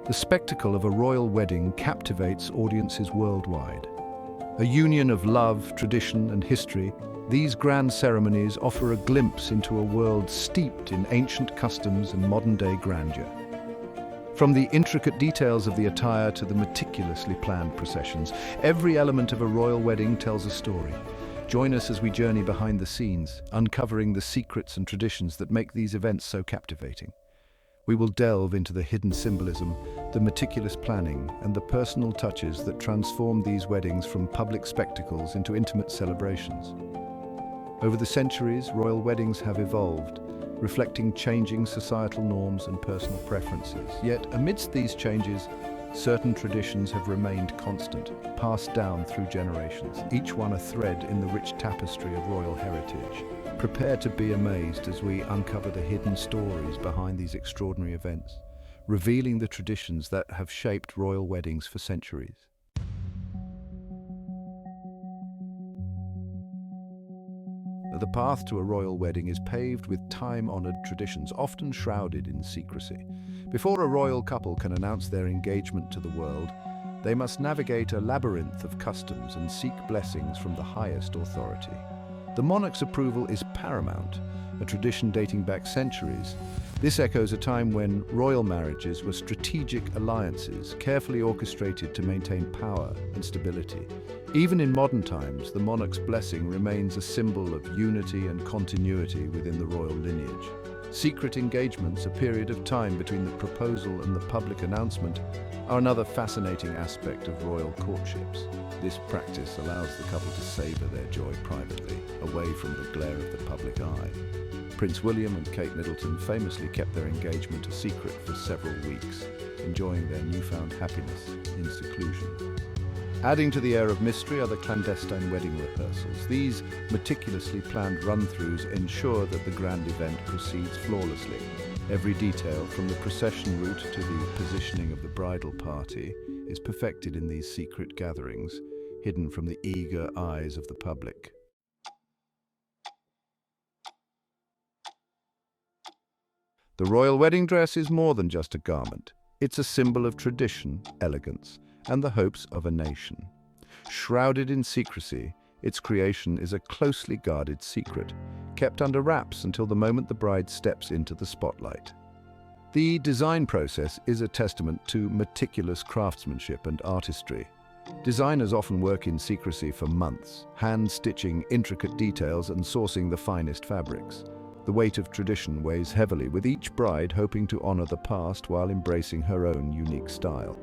The spectacle of a royal wedding captivates audiences worldwide. A union of love, tradition, and history, these grand ceremonies offer a glimpse into a world steeped in ancient customs and modern-day grandeur. From the intricate details of the attire to the meticulously planned processions, every element of a royal wedding tells a story. Join us as we journey behind the scenes, uncovering the secrets and traditions that make these events so captivating. We will delve into the hidden symbolism, the meticulous planning, and the personal touches that transform these weddings from public spectacles into intimate celebrations. Over the centuries, royal weddings have evolved, reflecting changing societal norms and personal preferences. Yet, amidst these changes, certain traditions have remained constant, passed down through generations, each one a thread in the rich tapestry of royal heritage. Prepare to be amazed as we uncover the hidden stories behind these extraordinary events, revealing the traditions that have shaped royal weddings for centuries. The path to a royal wedding is paved with time-honored traditions, often shrouded in secrecy. Before a royal couple can announce their engagement to the world, they must navigate a labyrinth of customs and seek blessings from the highest authority. The monarch's approval is paramount, a tradition dating back centuries. This echoes a time when royal marriages were strategic alliances, carefully orchestrated to maintain power and stability. Even in modern times, the monarch's blessing remains a symbol of unity and continuity within the royal lineage. Secret engagements, a period of time between the proposal and the public announcement, are another fascinating aspect of royal courtships. This practice allows the couple to savor their joy privately, away from the glare of the public eye. Prince William and Kate Middleton famously kept their engagement a secret for several weeks, enjoying their newfound happiness in seclusion. Adding to the air of mystery are the clandestine wedding rehearsals. These meticulously planned run-throughs ensure that the grand event proceeds flawlessly. Every detail, from the procession route to the positioning of the bridal party, is perfected in these secret gatherings, hidden from the eager eyes of the public. The royal wedding dress is more than just a garment. It's a symbol of tradition, elegance, and the hopes of a nation. Shrouded in secrecy, its creation is a closely guarded secret, kept under wraps until the moment the bride steps into the spotlight. The design process is a testament to meticulous craftsmanship and artistry. Designers often work in secrecy for months, hand-stitching intricate details and sourcing the finest fabrics. The weight of tradition weighs heavily, with each bride hoping to honor the past while embracing her own unique style.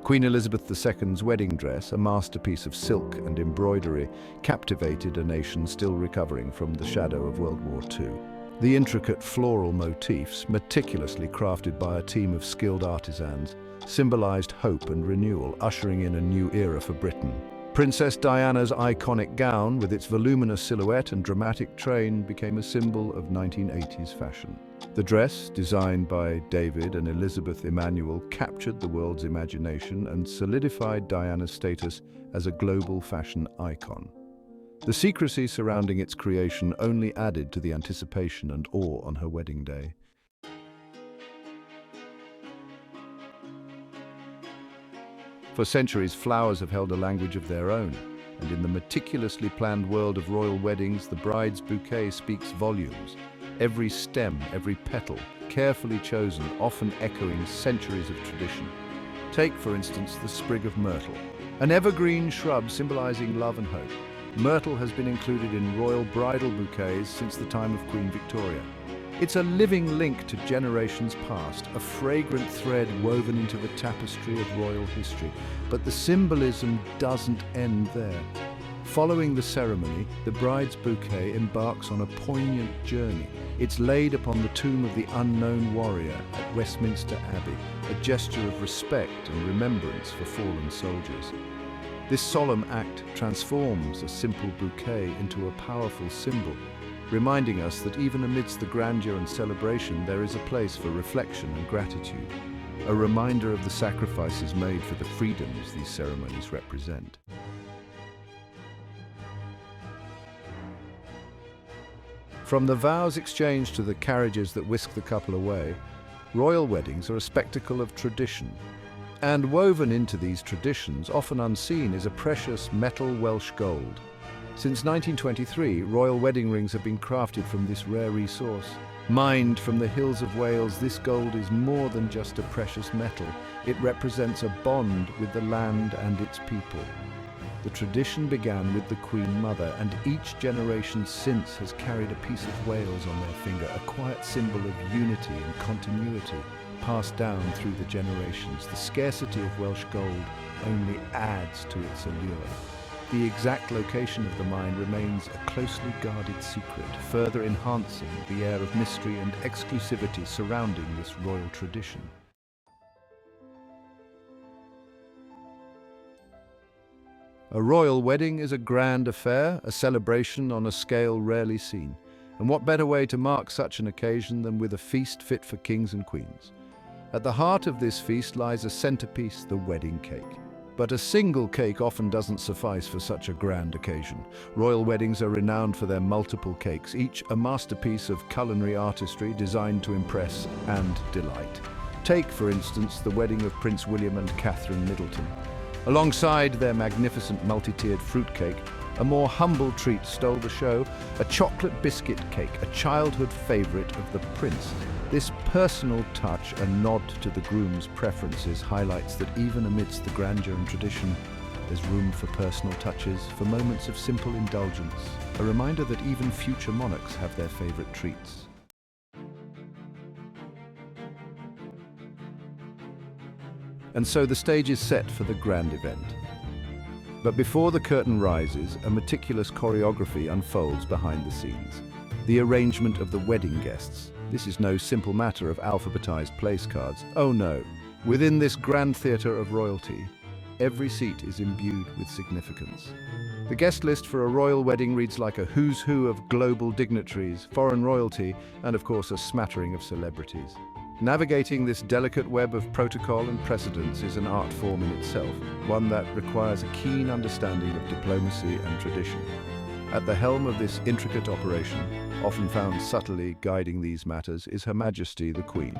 Queen Elizabeth II's wedding dress, a masterpiece of silk and embroidery, captivated a nation still recovering from the shadow of World War II. The intricate floral motifs, meticulously crafted by a team of skilled artisans, symbolized hope and renewal, ushering in a new era for Britain. Princess Diana's iconic gown, with its voluminous silhouette and dramatic train, became a symbol of 1980s fashion. The dress, designed by David and Elizabeth Emanuel, captured the world's imagination and solidified Diana's status as a global fashion icon. The secrecy surrounding its creation only added to the anticipation and awe on her wedding day. For centuries, flowers have held a language of their own, and in the meticulously planned world of royal weddings, the bride's bouquet speaks volumes. Every stem, every petal, carefully chosen, often echoing centuries of tradition. Take, for instance, the sprig of myrtle, an evergreen shrub symbolizing love and hope. Myrtle has been included in royal bridal bouquets since the time of Queen Victoria. It's a living link to generations past, a fragrant thread woven into the tapestry of royal history. But the symbolism doesn't end there. Following the ceremony, the bride's bouquet embarks on a poignant journey. It's laid upon the tomb of the unknown warrior at Westminster Abbey, a gesture of respect and remembrance for fallen soldiers. This solemn act transforms a simple bouquet into a powerful symbol, reminding us that even amidst the grandeur and celebration, there is a place for reflection and gratitude, a reminder of the sacrifices made for the freedoms these ceremonies represent. From the vows exchanged to the carriages that whisk the couple away, royal weddings are a spectacle of tradition, And woven into these traditions, often unseen, is a precious metal Welsh gold. Since 1923, royal wedding rings have been crafted from this rare resource. Mined from the hills of Wales, this gold is more than just a precious metal. It represents a bond with the land and its people. The tradition began with the Queen Mother, and each generation since has carried a piece of Wales on their finger, a quiet symbol of unity and continuity, passed down through the generations. The scarcity of Welsh gold only adds to its allure. The exact location of the mine remains a closely guarded secret, further enhancing the air of mystery and exclusivity surrounding this royal tradition. A royal wedding is a grand affair, a celebration on a scale rarely seen. And what better way to mark such an occasion than with a feast fit for kings and queens? At the heart of this feast lies a centerpiece, the wedding cake. But a single cake often doesn't suffice for such a grand occasion. Royal weddings are renowned for their multiple cakes, each a masterpiece of culinary artistry designed to impress and delight. Take, for instance, the wedding of Prince William and Catherine Middleton. Alongside their magnificent multi-tiered fruitcake, a more humble treat stole the show, a chocolate biscuit cake, a childhood favorite of the prince. This personal touch, a nod to the groom's preferences, highlights that even amidst the grandeur and tradition, there's room for personal touches, for moments of simple indulgence, a reminder that even future monarchs have their favorite treats. And so the stage is set for the grand event. But before the curtain rises, a meticulous choreography unfolds behind the scenes. The arrangement of the wedding guests. This is no simple matter of alphabetized place cards. Oh no, within this grand theatre of royalty, every seat is imbued with significance. The guest list for a royal wedding reads like a who's who of global dignitaries, foreign royalty, and of course a smattering of celebrities. Navigating this delicate web of protocol and precedence is an art form in itself, one that requires a keen understanding of diplomacy and tradition. At the helm of this intricate operation, often found subtly guiding these matters, is Her Majesty the Queen.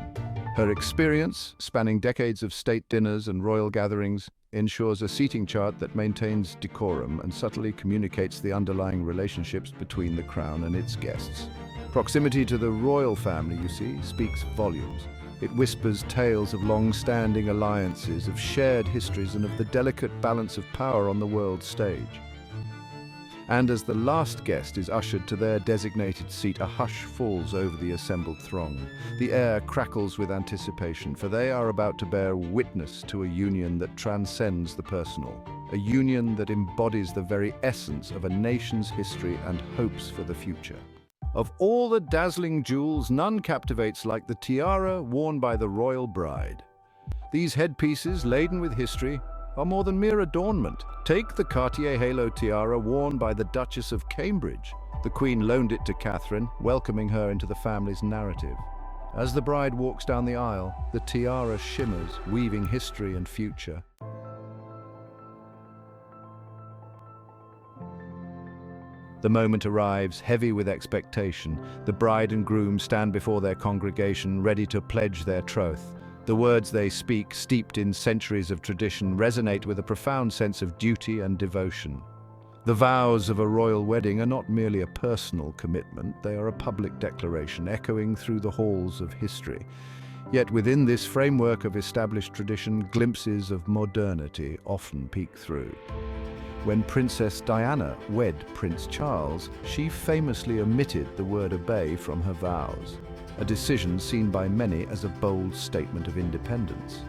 Her experience, spanning decades of state dinners and royal gatherings, ensures a seating chart that maintains decorum and subtly communicates the underlying relationships between the crown and its guests. Proximity to the royal family, you see, speaks volumes. It whispers tales of long-standing alliances, of shared histories, and of the delicate balance of power on the world stage. And as the last guest is ushered to their designated seat, a hush falls over the assembled throng. The air crackles with anticipation, for they are about to bear witness to a union that transcends the personal, a union that embodies the very essence of a nation's history and hopes for the future. Of all the dazzling jewels, none captivates like the tiara worn by the royal bride. These headpieces, laden with history, are more than mere adornment. Take the Cartier halo tiara worn by the Duchess of Cambridge. The Queen loaned it to Catherine, welcoming her into the family's narrative. As the bride walks down the aisle, the tiara shimmers, weaving history and future. The moment arrives, heavy with expectation. The bride and groom stand before their congregation, ready to pledge their troth. The words they speak, steeped in centuries of tradition, resonate with a profound sense of duty and devotion. The vows of a royal wedding are not merely a personal commitment, they are a public declaration echoing through the halls of history. Yet within this framework of established tradition, glimpses of modernity often peek through. When Princess Diana wed Prince Charles, she famously omitted the word obey from her vows, a decision seen by many as a bold statement of independence.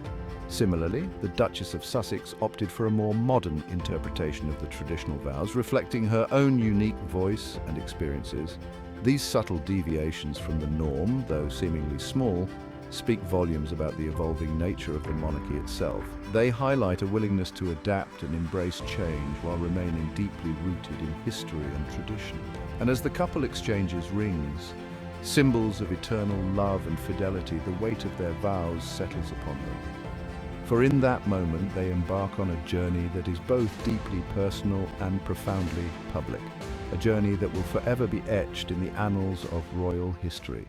Similarly, the Duchess of Sussex opted for a more modern interpretation of the traditional vows, reflecting her own unique voice and experiences. These subtle deviations from the norm, though seemingly small, speak volumes about the evolving nature of the monarchy itself. They highlight a willingness to adapt and embrace change while remaining deeply rooted in history and tradition. And as the couple exchanges rings, symbols of eternal love and fidelity, the weight of their vows settles upon them. For in that moment they embark on a journey that is both deeply personal and profoundly public, a journey that will forever be etched in the annals of royal history.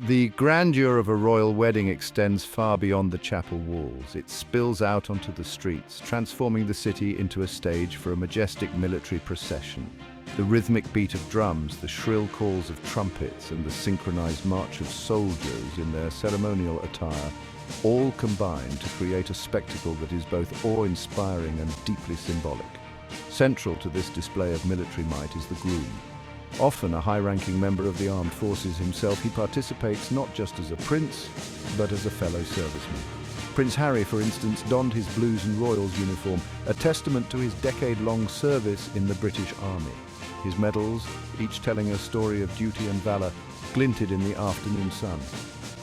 The grandeur of a royal wedding extends far beyond the chapel walls. It spills out onto the streets, transforming the city into a stage for a majestic military procession. The rhythmic beat of drums, the shrill calls of trumpets, and the synchronized march of soldiers in their ceremonial attire all combine to create a spectacle that is both awe-inspiring and deeply symbolic. Central to this display of military might is the groom. Often a high-ranking member of the armed forces himself, he participates not just as a prince, but as a fellow serviceman. Prince Harry, for instance, donned his Blues and Royals uniform, a testament to his decade-long service in the British Army. His medals, each telling a story of duty and valor, glinted in the afternoon sun.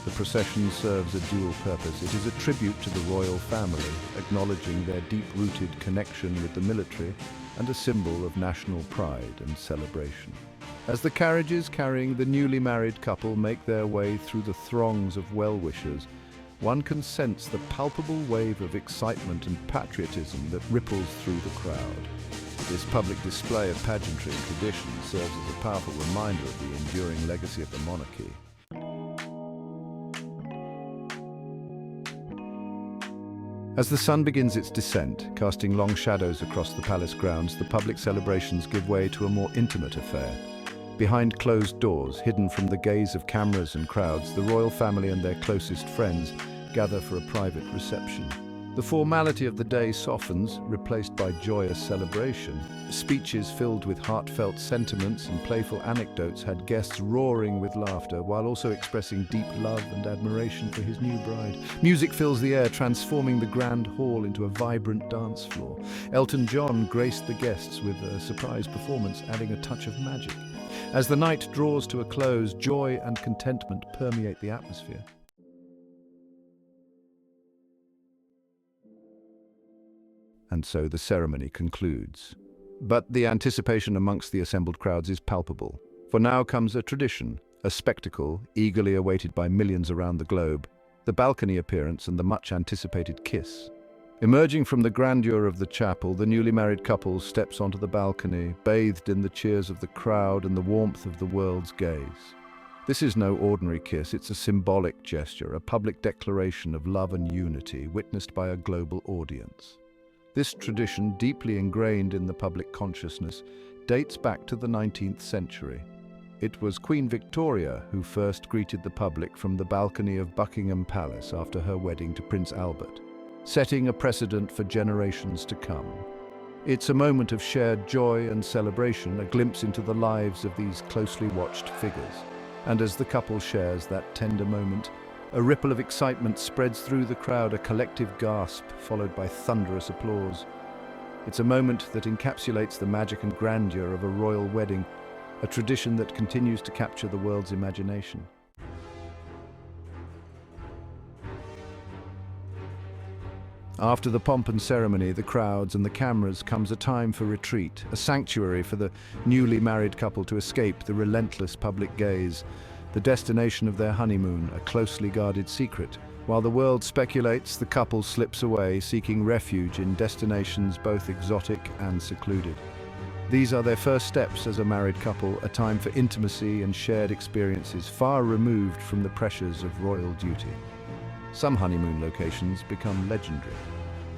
The procession serves a dual purpose. It is a tribute to the royal family, acknowledging their deep-rooted connection with the military and a symbol of national pride and celebration. As the carriages carrying the newly married couple make their way through the throngs of well-wishers, one can sense the palpable wave of excitement and patriotism that ripples through the crowd. This public display of pageantry and tradition serves as a powerful reminder of the enduring legacy of the monarchy. As the sun begins its descent, casting long shadows across the palace grounds, the public celebrations give way to a more intimate affair. Behind closed doors, hidden from the gaze of cameras and crowds, the royal family and their closest friends gather for a private reception. The formality of the day softens, replaced by joyous celebration. Speeches filled with heartfelt sentiments and playful anecdotes had guests roaring with laughter, while also expressing deep love and admiration for his new bride. Music fills the air, transforming the grand hall into a vibrant dance floor. Elton John graced the guests with a surprise performance, adding a touch of magic. As the night draws to a close, joy and contentment permeate the atmosphere. And so the ceremony concludes. But the anticipation amongst the assembled crowds is palpable. For now comes a tradition, a spectacle eagerly awaited by millions around the globe, the balcony appearance and the much-anticipated kiss. Emerging from the grandeur of the chapel, the newly married couple steps onto the balcony, bathed in the cheers of the crowd and the warmth of the world's gaze. This is no ordinary kiss, it's a symbolic gesture, a public declaration of love and unity, witnessed by a global audience. This tradition, deeply ingrained in the public consciousness, dates back to the 19th century. It was Queen Victoria who first greeted the public from the balcony of Buckingham Palace after her wedding to Prince Albert, setting a precedent for generations to come. It's a moment of shared joy and celebration, a glimpse into the lives of these closely watched figures. And as the couple shares that tender moment, a ripple of excitement spreads through the crowd, a collective gasp followed by thunderous applause. It's a moment that encapsulates the magic and grandeur of a royal wedding, a tradition that continues to capture the world's imagination. After the pomp and ceremony, the crowds and the cameras, comes a time for retreat, a sanctuary for the newly married couple to escape the relentless public gaze. The destination of their honeymoon, a closely guarded secret. While the world speculates, the couple slips away, seeking refuge in destinations both exotic and secluded. These are their first steps as a married couple, a time for intimacy and shared experiences, far removed from the pressures of royal duty. Some honeymoon locations become legendary.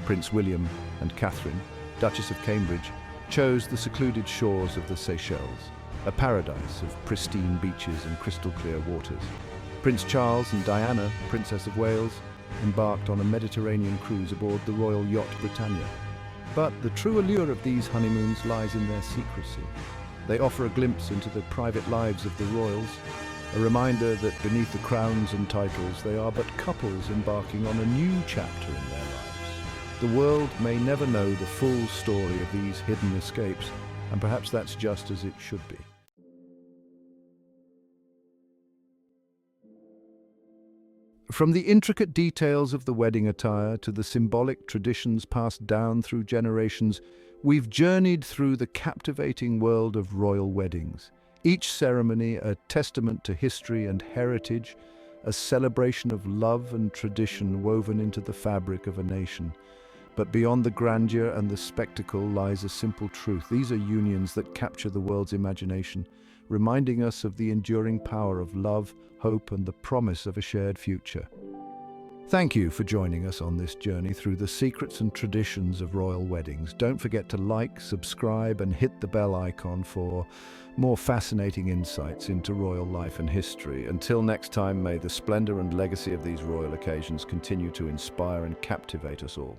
Prince William and Catherine, Duchess of Cambridge, chose the secluded shores of the Seychelles, a paradise of pristine beaches and crystal-clear waters. Prince Charles and Diana, Princess of Wales, embarked on a Mediterranean cruise aboard the royal yacht Britannia. But the true allure of these honeymoons lies in their secrecy. They offer a glimpse into the private lives of the royals, a reminder that beneath the crowns and titles, they are but couples embarking on a new chapter in their lives. The world may never know the full story of these hidden escapes, and perhaps that's just as it should be. From the intricate details of the wedding attire to the symbolic traditions passed down through generations, we've journeyed through the captivating world of royal weddings. Each ceremony a testament to history and heritage, a celebration of love and tradition woven into the fabric of a nation. But beyond the grandeur and the spectacle lies a simple truth. These are unions that capture the world's imagination, reminding us of the enduring power of love, hope, and the promise of a shared future. Thank you for joining us on this journey through the secrets and traditions of royal weddings. Don't forget to like, subscribe, and hit the bell icon for more fascinating insights into royal life and history. Until next time, may the splendor and legacy of these royal occasions continue to inspire and captivate us all.